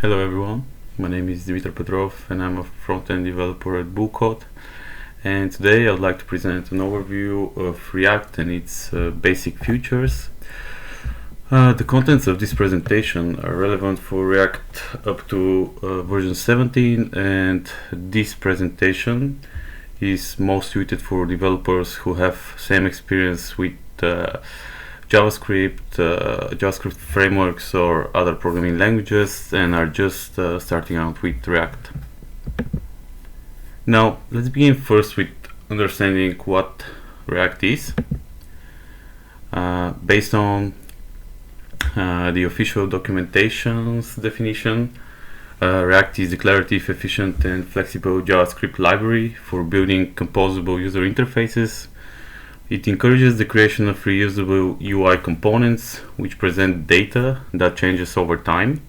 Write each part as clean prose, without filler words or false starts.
Hello everyone, my name is Dimitar Petrov and I'm a front-end developer at Bullcode, and today I'd like to present an overview of React and its basic features. The contents of this presentation are relevant for React up to version 17, and this presentation is most suited for developers who have same experience with JavaScript frameworks or other programming languages and are just starting out with React. Now, let's begin first with understanding what React is. Based on the official documentation's definition, React is a declarative, efficient, and flexible JavaScript library for building composable user interfaces. It encourages the creation of reusable UI components, which present data that changes over time.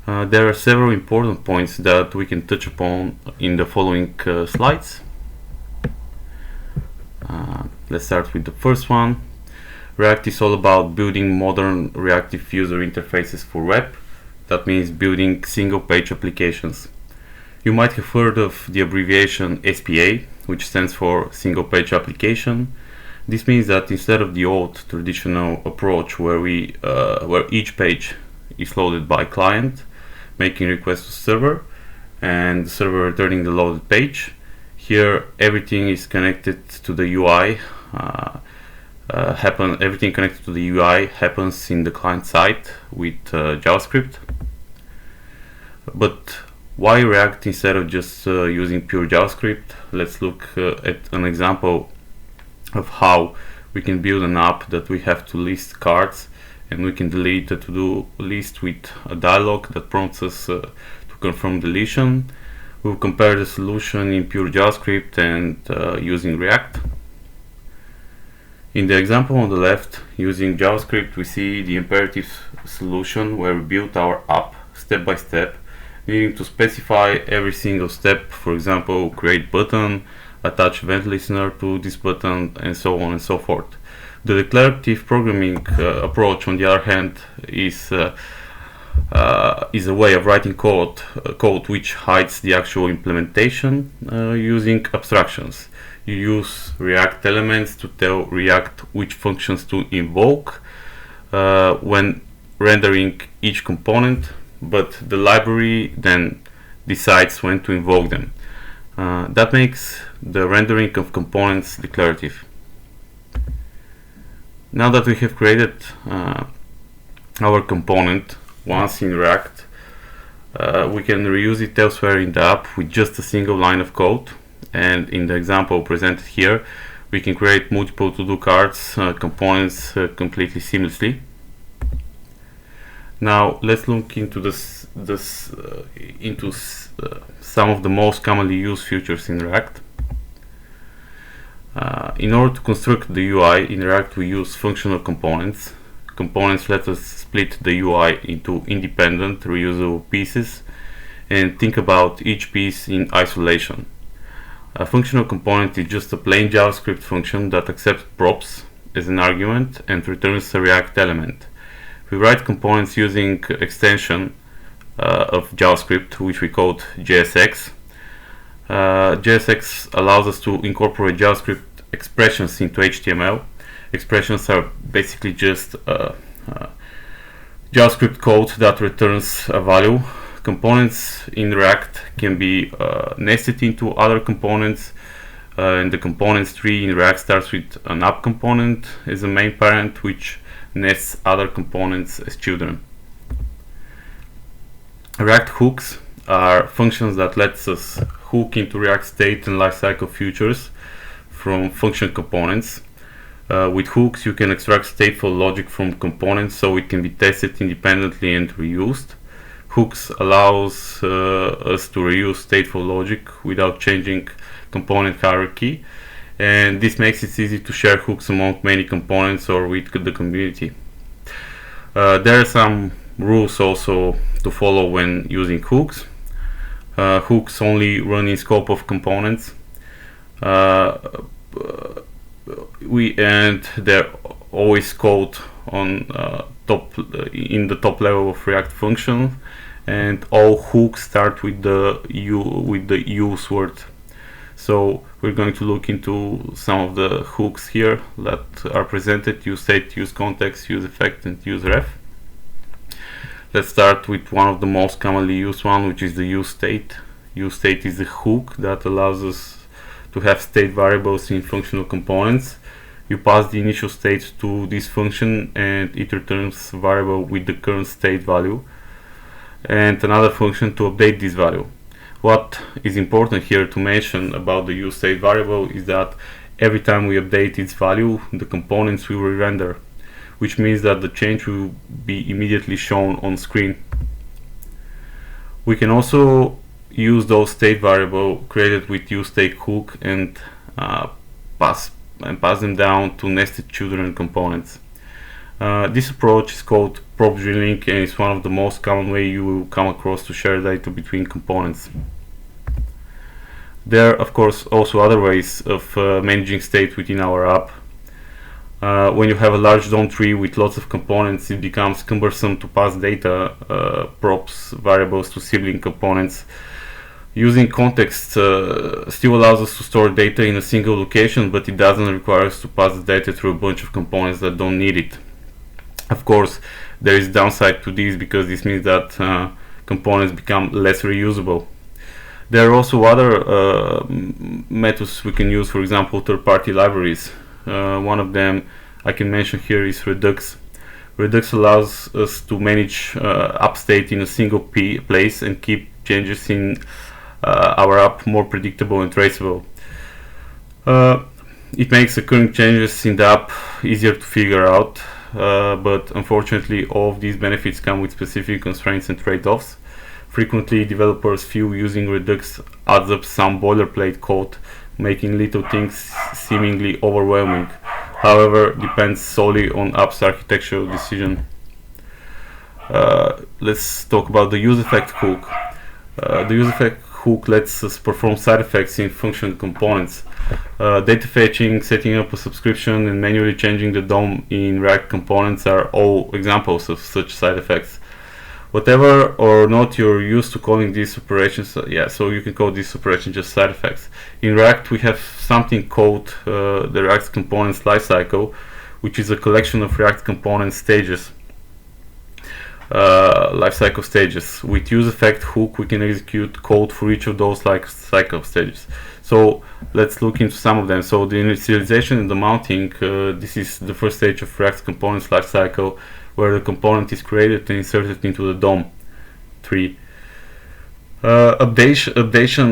There are several important points that we can touch upon in the following slides. Let's start with the first one. React is all about building modern reactive user interfaces for web. That means building single-page applications. You might have heard of the abbreviation SPA, which stands for single-page application. This means that instead of the old traditional approach where each page is loaded by client, making requests to server, and the server returning the loaded page, here everything is connected to the UI. Everything connected to the UI happens in the client side with JavaScript. But why React instead of just using pure JavaScript? Let's look at an example of how we can build an app that we have to list cards, and we can delete a to-do list with a dialog that prompts us to confirm deletion. We'll compare the solution in pure JavaScript and using React. In the example on the left, using JavaScript, we see the imperative solution where we build our app step by step, needing to specify every single step. For example, create button, attach event listener to this button, and so on and so forth. The declarative programming approach, on the other hand, is a way of writing code which hides the actual implementation using abstractions. You use React elements to tell React which functions to invoke when rendering each component, but the library then decides when to invoke them. That makes the rendering of components declarative. Now that we have created our component once in React, we can reuse it elsewhere in the app with just a single line of code. And in the example presented here, we can create multiple to-do cards components completely seamlessly. Now let's look into some of the most commonly used features in React. In order to construct the UI in React, we use functional components. Components let us split the UI into independent, reusable pieces and think about each piece in isolation. A functional component is just a plain JavaScript function that accepts props as an argument and returns a React element. We write components using extension of JavaScript, which we call JSX. JSX allows us to incorporate JavaScript expressions into HTML. Expressions are basically just JavaScript code that returns a value. Components in React can be nested into other components, and the components tree in React starts with an app component as a main parent, which nests other components as children. React hooks are functions that lets us hook into React state and lifecycle features from function components. With hooks, you can extract stateful logic from components so it can be tested independently and reused. Hooks allows us to reuse stateful logic without changing component hierarchy, and this makes it easy to share hooks among many components or with the community. There are some rules also to follow when using hooks. Hooks only run in scope of components. And they're always called on in the top level of React function, and all hooks start with the use word. So we're going to look into some of the hooks here that are presented: useState, useContext, useEffect, and useRef. Let's start with one of the most commonly used one, which is the useState. useState is a hook that allows us to have state variables in functional components. You pass the initial state to this function and it returns variable with the current state value, and another function to update this value. What is important here to mention about the useState variable is that every time we update its value, the components will re-render, which means that the change will be immediately shown on screen. We can also use those state variables created with UseState Hook and pass them down to nested children components. This approach is called prop drilling and is one of the most common ways you will come across to share data between components. There are of course also other ways of managing state within our app. When you have a large DOM tree with lots of components, it becomes cumbersome to pass data, props, variables to sibling components. Using context still allows us to store data in a single location, but it doesn't require us to pass the data through a bunch of components that don't need it. Of course, there is a downside to this because this means that components become less reusable. There are also other methods we can use, for example, third-party libraries. One of them I can mention here is Redux. Redux allows us to manage app state in a single place and keep changes in our app more predictable and traceable. It makes occurring changes in the app easier to figure out, but unfortunately all of these benefits come with specific constraints and trade-offs. Frequently developers feel using Redux adds up some boilerplate code, making little things seemingly overwhelming. However, depends solely on app's architectural decision. Let's talk about the useEffect hook. The useEffect hook lets us perform side effects in function components. Data fetching, setting up a subscription, and manually changing the DOM in React components are all examples of such side effects. Whatever or not you're used to calling these operations, so you can call these operations just side effects. In React we have something called the React components lifecycle, which is a collection of React component stages, lifecycle stages. With useEffect hook we can execute code for each of those lifecycle stages. So let's look into some of them. So the initialization and the mounting, this is the first stage of React components lifecycle, where the component is created and inserted into the DOM tree. Updation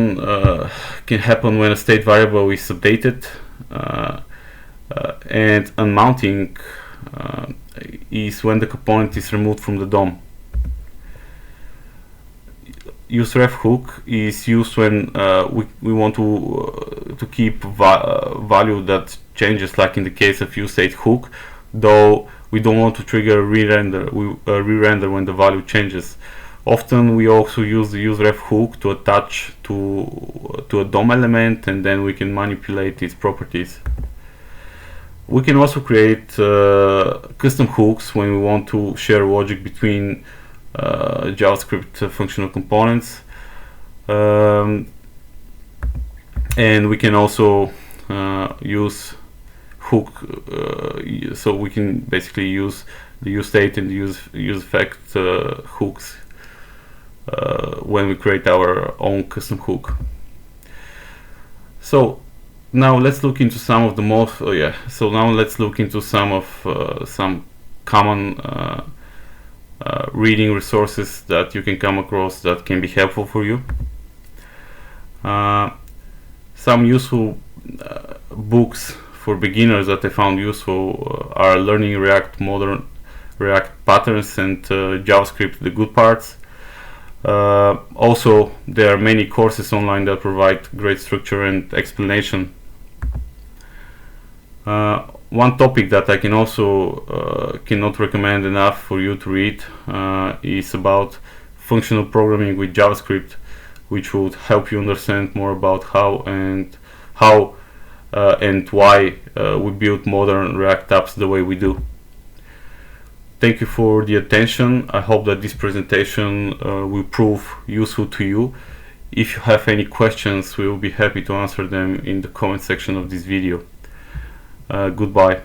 can happen when a state variable is updated, and unmounting is when the component is removed from the DOM. useRef hook is used when we want to keep value that changes, like in the case of useState hook, though we don't want to trigger re-render when the value changes. Often we also use the useRef hook to attach to a DOM element, and then we can manipulate its properties. We can also create custom hooks when we want to share logic between JavaScript functional components, and we can also use hook, so we can basically use the useState and the useEffect hooks when we create our own custom hook. So now let's look into some of the most so now let's look into some of some common reading resources that you can come across that can be helpful for you. Some useful books for beginners that I found useful are Learning React, Modern React Patterns, and JavaScript, the Good Parts. Also, there are many courses online that provide great structure and explanation. One topic that I can also cannot recommend enough for you to read is about functional programming with JavaScript, which would help you understand more about how and why we build modern React apps the way we do. Thank you for the attention. I hope that this presentation will prove useful to you. If you have any questions, we will be happy to answer them in the comment section of this video. Goodbye.